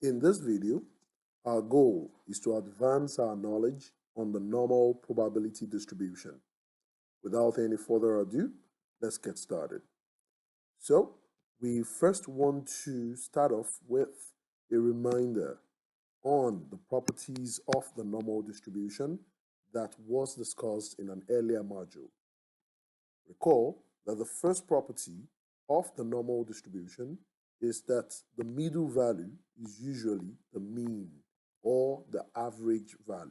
In this video, our goal is to advance our knowledge on the normal probability distribution. Without any further ado, let's get started. So, we first want to start off with a reminder on the properties of the normal distribution that was discussed in an earlier module. Recall that the first property of the normal distribution is that the middle value is usually the mean or the average value.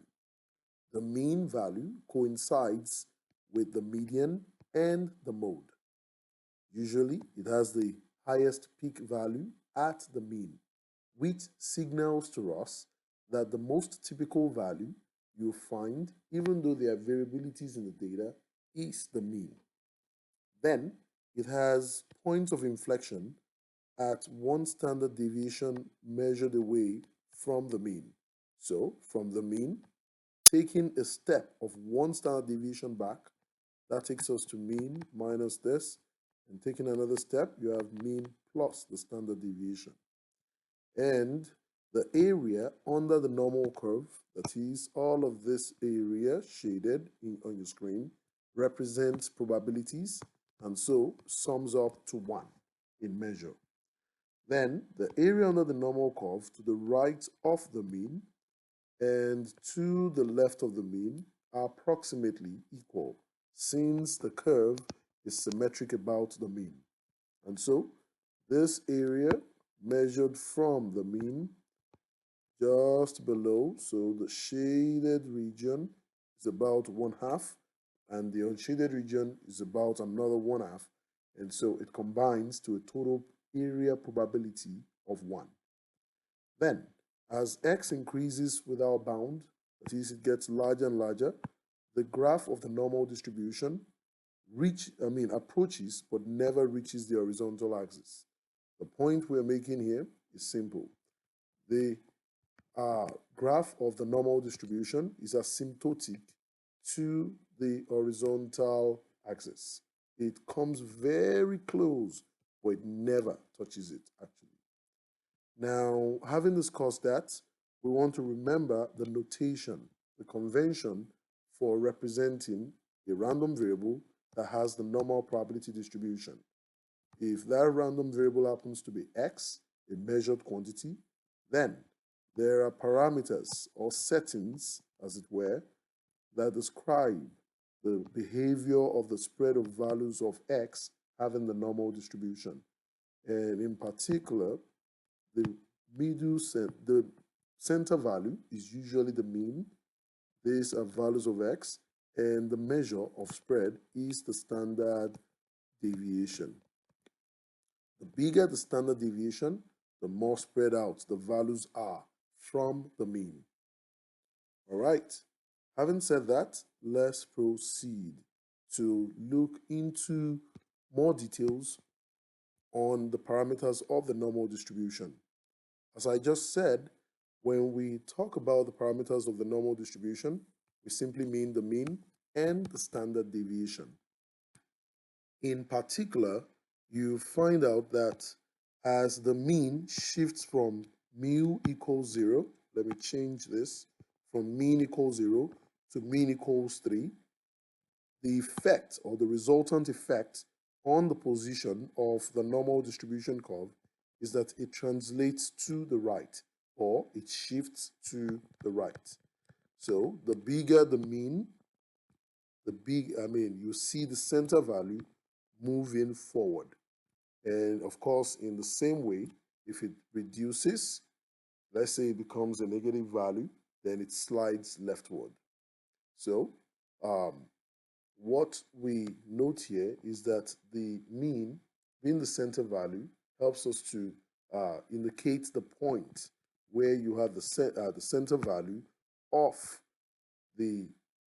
The mean value coincides with the median and the mode. Usually, it has the highest peak value at the mean, which signals to us that the most typical value you'll find, even though there are variabilities in the data, is the mean. Then it has points of inflection at one standard deviation measured away from the mean. So from the mean, taking a step of one standard deviation back, that takes us to mean minus this, and taking another step, you have mean plus the standard deviation. And the area under the normal curve, that is all of this area shaded on your screen, represents probabilities and so sums up to 1 in measure. Then the area under the normal curve to the right of the mean and to the left of the mean are approximately equal since the curve is symmetric about the mean. And so this area measured from the mean just below, so the shaded region is about 1/2 and the unshaded region is about another 1/2, and so it combines to a total area probability of 1. Then, as x increases without bound, that is, it gets larger and larger, the graph of the normal distribution approaches but never reaches the horizontal axis. The point we're making here is simple. The graph of the normal distribution is asymptotic to the horizontal axis. It comes very close, but it never touches it, actually. Now, having discussed that, we want to remember the notation, the convention for representing a random variable that has the normal probability distribution. If that random variable happens to be x, a measured quantity, then there are parameters or settings, as it were, that describe the behavior of the spread of values of x having the normal distribution. And in particular, the the center value is usually the mean. These are values of x, and the measure of spread is the standard deviation. The bigger the standard deviation, the more spread out the values are from the mean. All right. Having said that, let's proceed to look into more details on the parameters of the normal distribution. As I just said, when we talk about the parameters of the normal distribution, we simply mean the mean and the standard deviation. In particular, you find out that as the mean shifts from mu equals 0, let me change this, from mean equals 0 to mean equals 3, the effect or the resultant effect on the position of the normal distribution curve is that it translates to the right, or it shifts to the right. So the bigger the mean, you see the center value moving forward. And of course, in the same way, if it reduces, let's say it becomes a negative value, then it slides leftward. So what we note here is that the mean, being the center value, helps us to indicate the point where you have the center value of the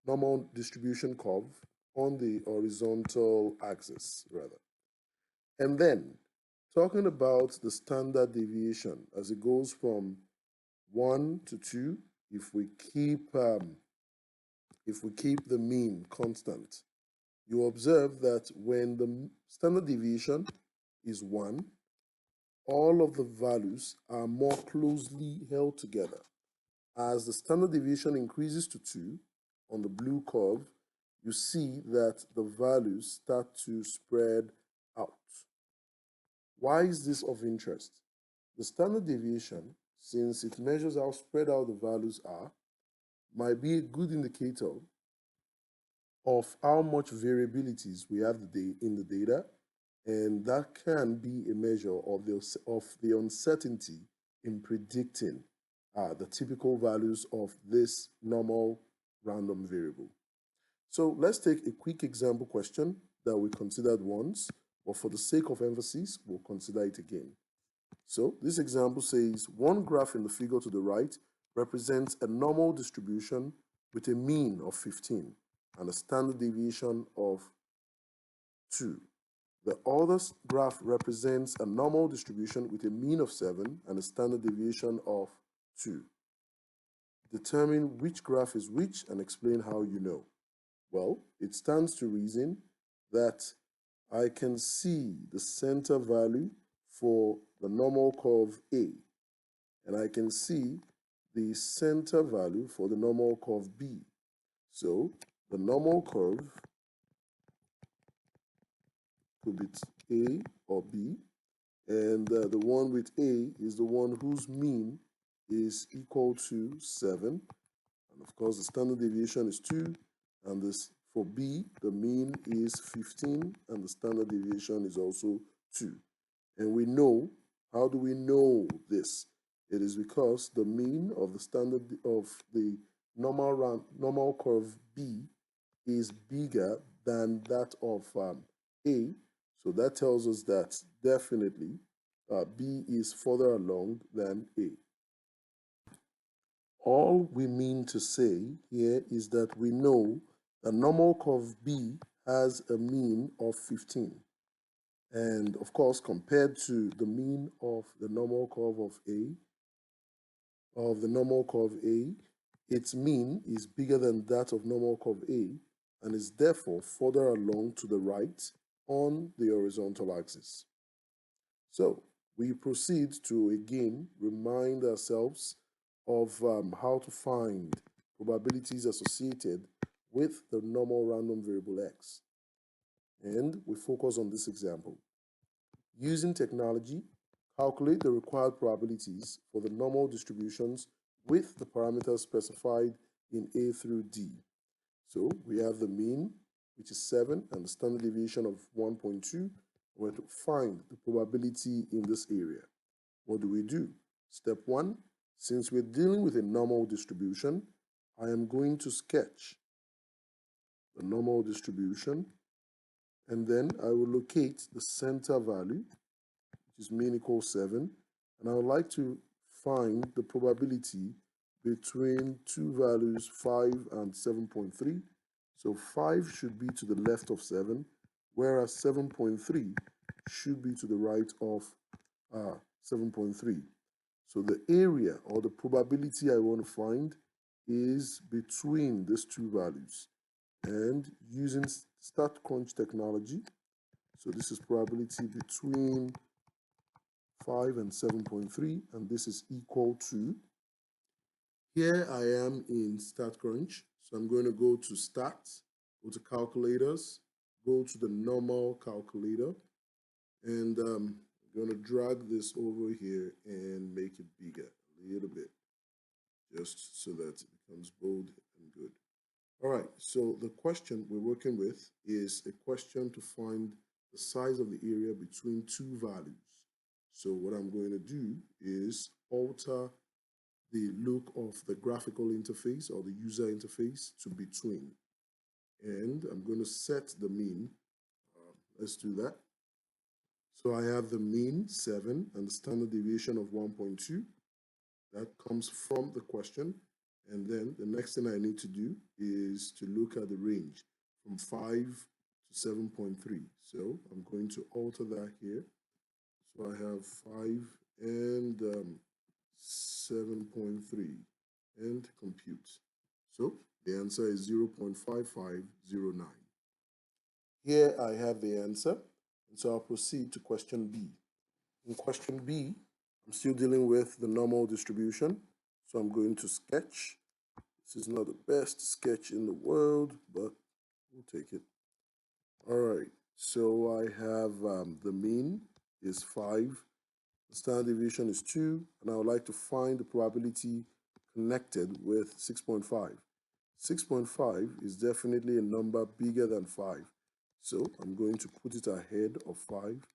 normal distribution curve on the horizontal axis, rather. And then, talking about the standard deviation as it goes from 1 to 2, if we keep the mean constant, you observe that when the standard deviation is 1, all of the values are more closely held together. As the standard deviation increases to 2 on the blue curve, you see that the values start to spread out. Why is this of interest? The standard deviation, since it measures how spread out the values are, might be a good indicator of how much variabilities we have in the data, and that can be a measure of the uncertainty in predicting the typical values of this normal random variable. So let's take a quick example question that we considered once, but for the sake of emphasis, we'll consider it again. So this example says one graph in the figure to the right represents a normal distribution with a mean of 15 and a standard deviation of 2. The other graph represents a normal distribution with a mean of 7 and a standard deviation of 2. Determine which graph is which and explain how you know. Well, it stands to reason that I can see the center value for the normal curve A, and I can see the center value for the normal curve B. So the normal curve could be A or B, and the one with A is the one whose mean is equal to 7, and of course the standard deviation is 2, and this for B, the mean is 15, and the standard deviation is also 2. And we know, how do we know this? It is because the mean of the standard of the normal curve B is bigger than that of A. So that tells us that definitely B is further along than A. All we mean to say here is that we know the normal curve B has a mean of 15. And of course, compared to the mean of the normal curve of A, its mean is bigger than that of normal curve A and is therefore further along to the right on the horizontal axis. So we proceed to again remind ourselves of how to find probabilities associated with the normal random variable x. And we focus on this example. Using technology, calculate the required probabilities for the normal distributions with the parameters specified in A through D. So we have the mean, which is 7, and the standard deviation of 1.2. We're to find the probability in this area. What do? Step 1, since we're dealing with a normal distribution, I am going to sketch the normal distribution, and then I will locate the center value, which is mean equals 7, and I would like to find the probability between two values 5 and 7.3. So 5 should be to the left of 7, whereas 7.3 should be to the right of 7.3. So the area or the probability I want to find is between these two values. And using StatCrunch technology, so this is probability between 5 and 7.3, and this is equal to, here I am in StatCrunch, so I'm going to go to Stat, go to Calculators, go to the normal calculator, and I'm going to drag this over here and make it bigger a little bit, just so that it becomes bold and good. All right, so the question we're working with is a question to find the size of the area between two values. So what I'm going to do is alter the look of the graphical interface or the user interface to between. And I'm going to set the mean. Let's do that. So I have the mean 7 and the standard deviation of 1.2. That comes from the question. And then the next thing I need to do is to look at the range from 5 to 7.3. So I'm going to alter that here. So I have 5 and 7.3 and compute. So the answer is 0.5509. Here I have the answer, and so I'll proceed to question B. In question B, I'm still dealing with the normal distribution. So I'm going to sketch. This is not the best sketch in the world, but we'll take it. All right, so I have the mean is 5, the standard deviation is 2, and I would like to find the probability connected with 6.5. 6.5 is definitely a number bigger than 5, so I'm going to put it ahead of 5.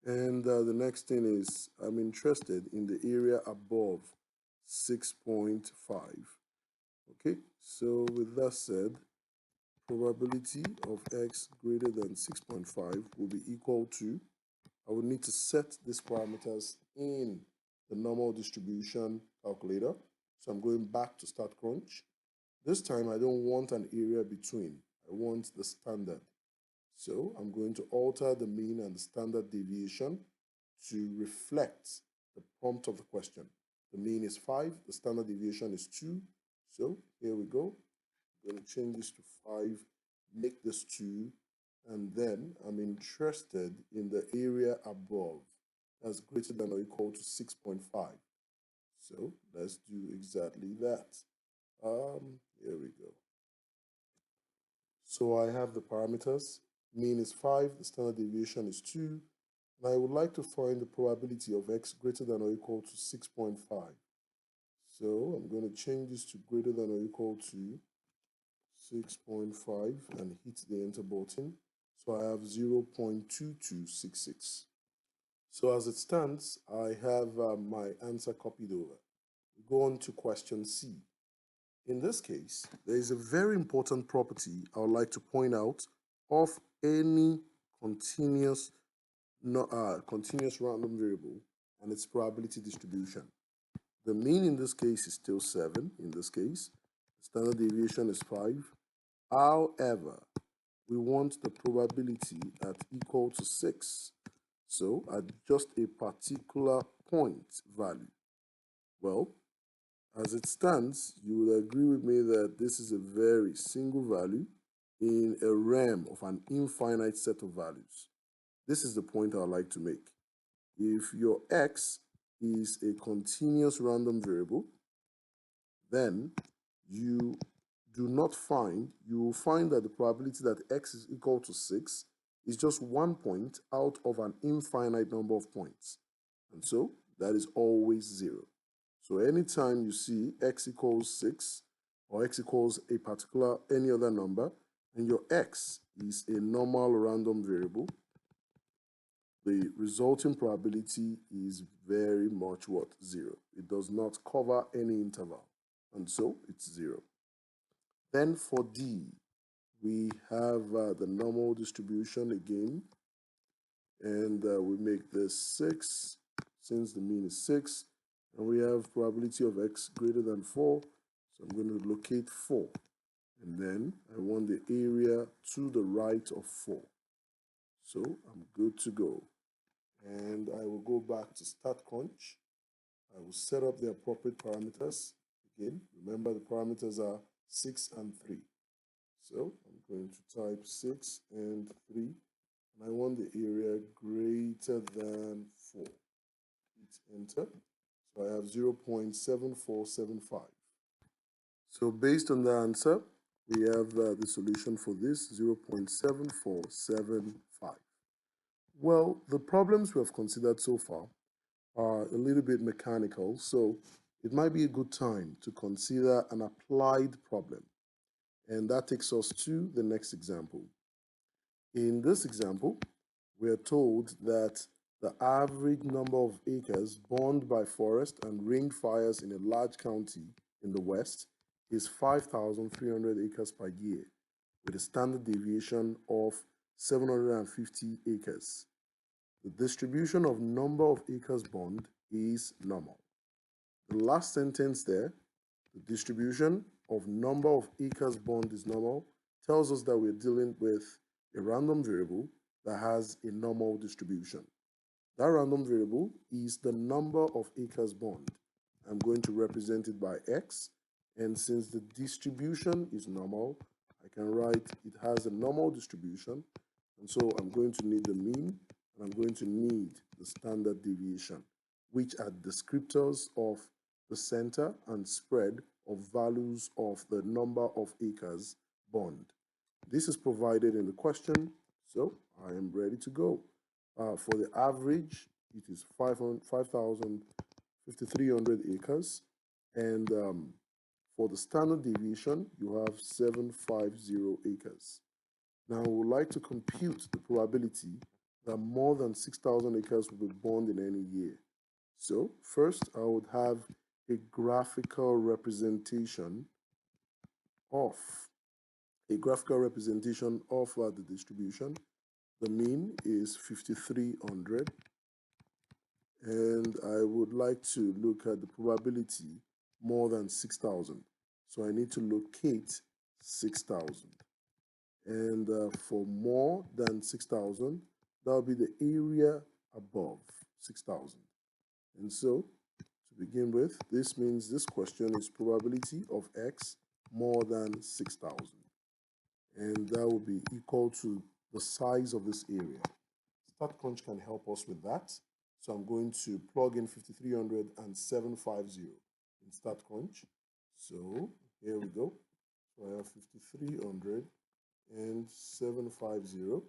And the next thing is I'm interested in the area above 6.5. Okay, so with that said, probability of x greater than 6.5 will be equal to, I will need to set these parameters in the normal distribution calculator. So I'm going back to start crunch. This time I don't want an area between, I want the standard. So I'm going to alter the mean and the standard deviation to reflect the prompt of the question. The mean is 5, the standard deviation is 2. So here we go. I'm going to change this to 5, make this 2, and then I'm interested in the area above that's greater than or equal to 6.5. So let's do exactly that. Here we go. So I have the parameters. Mean is 5, the standard deviation is 2, and I would like to find the probability of x greater than or equal to 6.5. So I'm going to change this to greater than or equal to 6.5 and hit the enter button. So I have 0.2266. So as it stands, I have my answer copied over. We go on to question C. In this case, there is a very important property I would like to point out of any continuous random variable and its probability distribution. The mean in this case is still 7 in this case. The standard deviation is 5. However, we want the probability at equal to 6. So at just a particular point value. Well, as it stands, you will agree with me that this is a very single value in a realm of an infinite set of values. This is the point I'd like to make. If your x is a continuous random variable, then you will find that the probability that x is equal to 6 is just 1 point out of an infinite number of points. And so that is always 0. So anytime you see x equals 6 or x equals a particular any other number, and your x is a normal random variable, the resulting probability is very much what? 0. It does not cover any interval, and so it's 0. Then for D, we have the normal distribution again, and we make this 6, since the mean is 6, and we have probability of x greater than 4, so I'm going to locate 4, and then I want the area to the right of 4. So I'm good to go. And I will go back to start crunch. I will set up the appropriate parameters. Again, remember the parameters are 6 and 3. So I'm going to type 6 and 3, and I want the area greater than 4. Hit enter. So I have 0.7475. So based on the answer, we have the solution for this, 0.7475. Well, the problems we have considered so far are a little bit mechanical, so it might be a good time to consider an applied problem. And that takes us to the next example. In this example, we are told that the average number of acres burned by forest and ring fires in a large county in the West is 5,300 acres per year, with a standard deviation of 750 acres. The distribution of number of acres burned is normal. The last sentence there, the distribution of number of acres burned is normal, tells us that we're dealing with a random variable that has a normal distribution. That random variable is the number of acres burned. I'm going to represent it by x, and since the distribution is normal, I can write it has a normal distribution, and so I'm going to need the mean, and I'm going to need the standard deviation, which are descriptors of the center and spread of values of the number of acres bond. This is provided in the question, so I am ready to go. For the average, it is 5,300 acres, and for the standard deviation, you have 750 acres. Now, we would like to compute the probability that more than 6,000 acres will be burned in any year. So, first, I would have a graphical representation of the distribution. The mean is 5,300, and I would like to look at the probability more than 6,000. So I need to locate 6,000. And for more than 6,000, that will be the area above 6,000. And so, to begin with, this means this question is probability of x more than 6,000. And that will be equal to the size of this area. StatCrunch can help us with that. So I'm going to plug in 5,300 and 750 in StatCrunch. So here we go. So I have 5,300 and 750.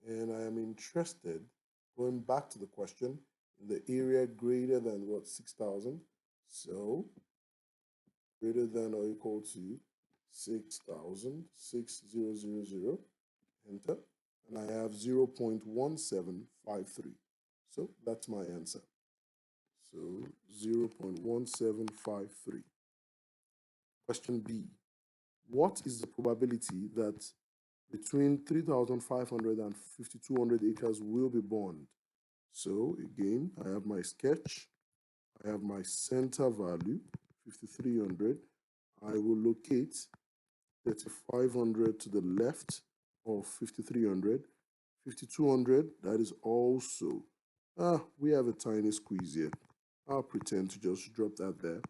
And I am interested, going back to the question, in the area greater than what, 6,000. So greater than or equal to 6,000, 6000, enter, and I have 0.1753. So that's my answer. So 0.1753. Question B. What is the probability that between 3,500 and 5,200 acres will be burned? So again, I have my sketch. I have my center value, 5,300. I will locate 3,500 to the left of 5,300. 5,200, that is also, we have a tiny squeeze here. I'll pretend to just drop that there.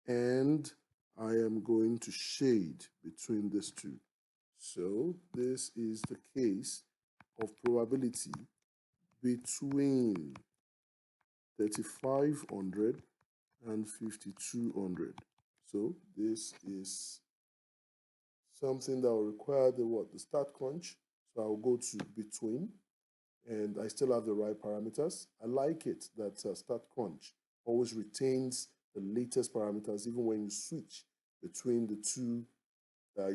And I am going to shade between these two. So this is the case of probability between 3,500 and 5,200. So this is something that will require the StatCrunch. So I'll go to between, and I still have the right parameters. I like it that StatCrunch always retains the latest parameters even when you switch between the two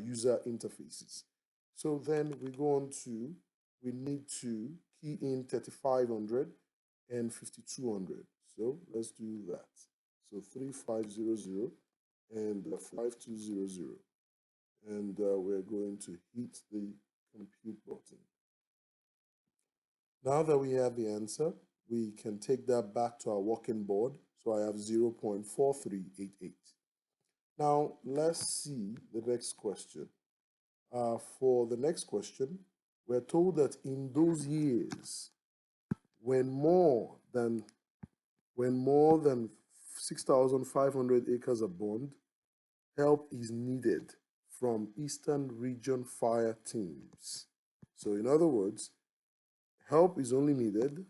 user interfaces. So then we go on to, we need to key in 3,500 and 5,200. So let's do that. So 3,500 and 5,200. And we're going to hit the compute button. Now that we have the answer, we can take that back to our working board. So I have 0.4388. Now let's see the next question. For the next question, we're told that in those years, when more than 6,500 acres are burned, help is needed from Eastern Region fire teams. So in other words, help is only needed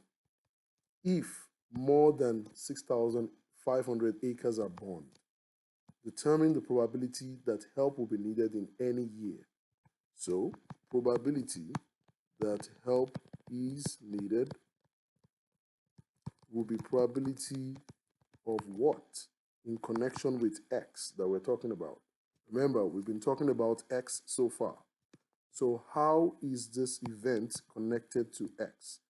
if more than 6,500 acres are burned. Determine the probability that help will be needed in any year. So probability that help is needed will be probability of what in connection with X that we're talking about. Remember, we've been talking about X so far. So how is this event connected to X?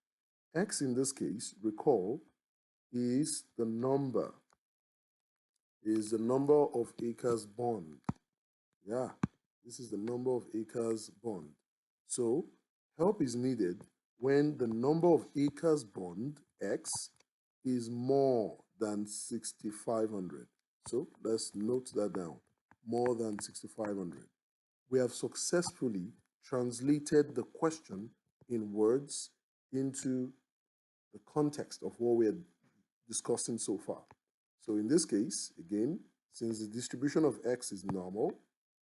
X in this case, recall, is the number of acres burned. Yeah, this is the number of acres burned. So help is needed when the number of acres burned, X, is more than 6,500. So let's note that down, more than 6,500. We have successfully translated the question in words into the context of what we are discussing so far. So in this case, again, since the distribution of X is normal,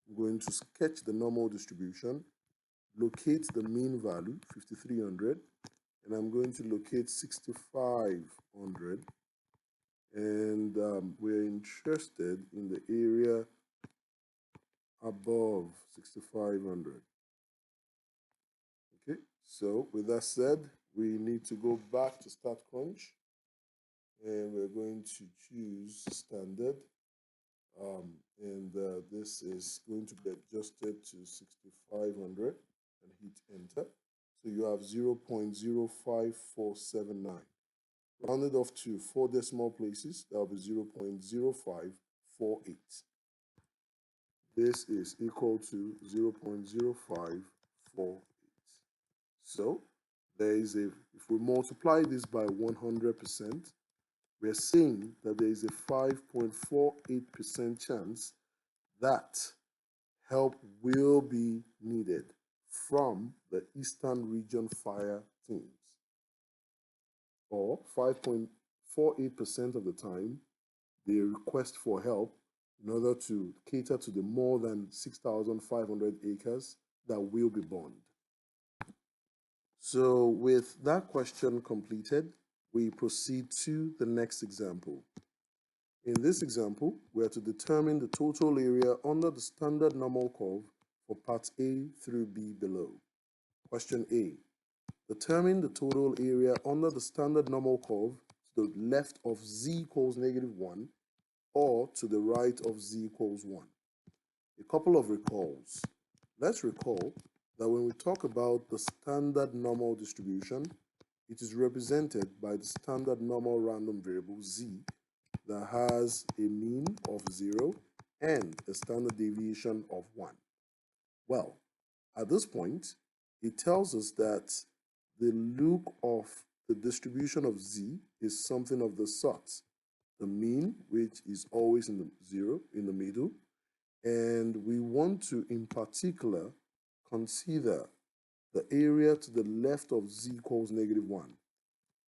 I'm going to sketch the normal distribution, locate the mean value, 5,300, and I'm going to locate 6,500, and we're interested in the area above 6,500. Okay, so with that said, we need to go back to StatCrunch, and we're going to choose standard, and this is going to be adjusted to 6,500 and hit enter. So you have 0.05479. Rounded off to 4 decimal places, that will be 0.0548. This is equal to 0.0548. So there is a, if we multiply this by 100%, we're seeing that there is a 5.48% chance that help will be needed from the Eastern Region Fire teams. Or 5.48% of the time, they request for help in order to cater to the more than 6,500 acres that will be burned. So with that question completed, we proceed to the next example. In this example, we are to determine the total area under the standard normal curve for parts A through B below. Question A. Determine the total area under the standard normal curve to the left of z equals -1 or to the right of z equals 1. A couple of recalls. Let's recall that when we talk about the standard normal distribution, it is represented by the standard normal random variable z that has a mean of 0 and a standard deviation of 1. Well, at this point, it tells us that the look of the distribution of z is something of the sort. The mean, which is always in the 0 in the middle, and we want to, in particular, consider the area to the left of z equals -1.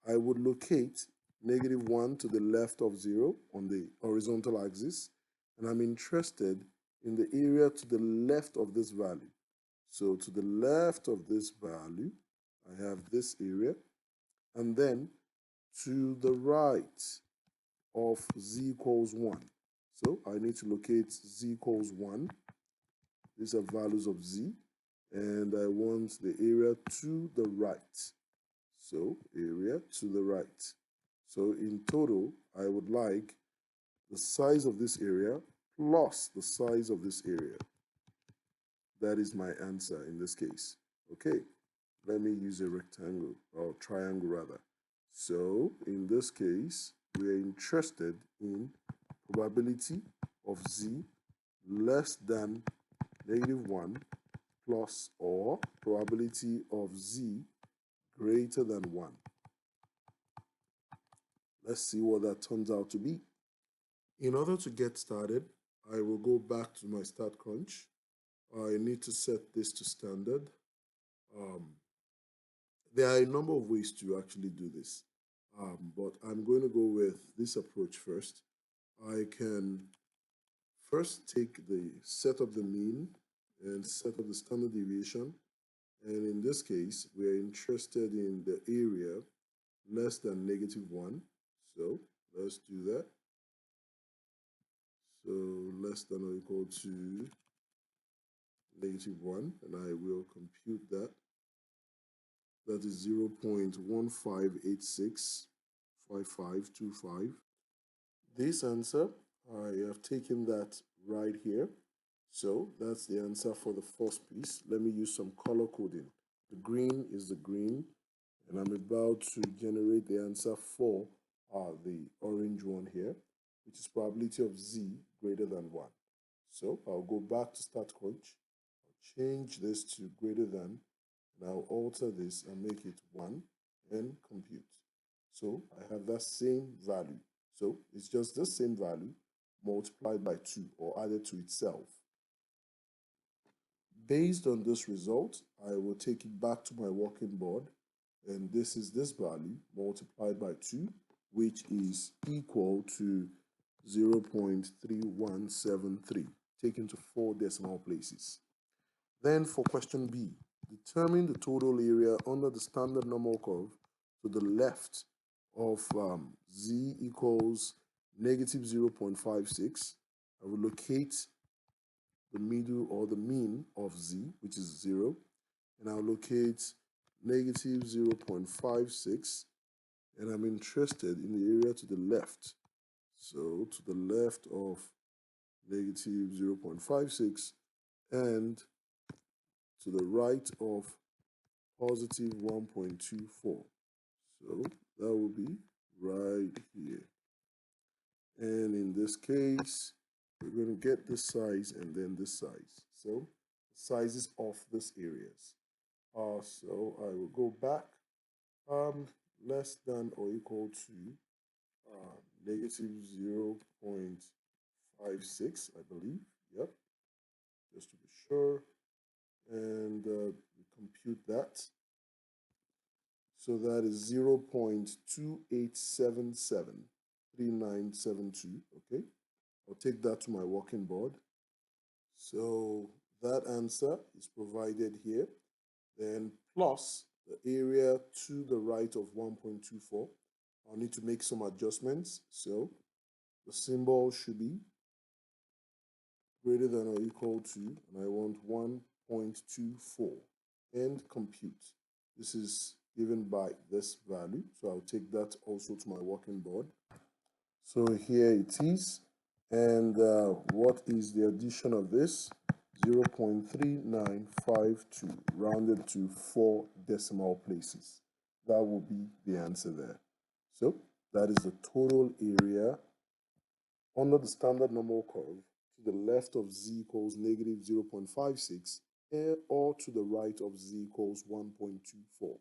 I would locate -1 to the left of 0 on the horizontal axis, and I'm interested in the area to the left of this value. So to the left of this value, I have this area, and then to the right of z equals 1. So I need to locate z equals 1. These are values of z, and I want the area to the right. So area to the right. So in total, I would like the size of this area plus the size of this area. That is my answer in this case. Okay, let me use a rectangle or triangle rather. So in this case, we are interested in probability of z less than -1 plus or probability of z greater than 1. Let's see what that turns out to be. In order to get started, I will go back to my StatCrunch. I need to set this to standard. There are a number of ways to actually do this, but I'm going to go with this approach first. I can first take the set of the mean and set of the standard deviation, and in this case, we are interested in the area less than -1. So let's do that. So less than or equal to -1, and I will compute that. That is 0.15865525. This answer, I have taken that right here. So that's the answer for the first piece. Let me use some color coding. The green is the green, and I'm about to generate the answer for the orange one here, which is probability of z greater than 1. So I'll go back to StatCrunch. I'll change this to greater than, and I'll alter this and make it 1 and compute. So I have that same value. So it's just the same value multiplied by 2 or added to itself. Based on this result, I will take it back to my working board, and this is this value multiplied by 2, which is equal to 0.3173, taken to 4 decimal places. Then for question B, determine the total area under the standard normal curve to the left of z equals negative 0.56, I will locate the middle or the mean of z, which is 0, and I'll locate negative 0.56, and I'm interested in the area to the left. So to the left of negative 0.56 and to the right of positive 1.24. So that will be right here. And in this case, we're going to get this size and then this size. So sizes of these areas. So I will go back less than or equal to negative 0.56, I believe. Yep, just to be sure. And we compute that. So that is 0.28773972. Okay, I'll take that to my working board. So that answer is provided here. Then plus the area to the right of 1.24. I'll need to make some adjustments. So the symbol should be greater than or equal to, and I want 1.24, and compute. This is given by this value, so I'll take that also to my working board. So here it is, and what is the addition of this? 0.3952 rounded to 4 decimal places. That will be the answer there. So that is the total area under the standard normal curve to the left of z equals negative 0.56 or to the right of z equals 1.24.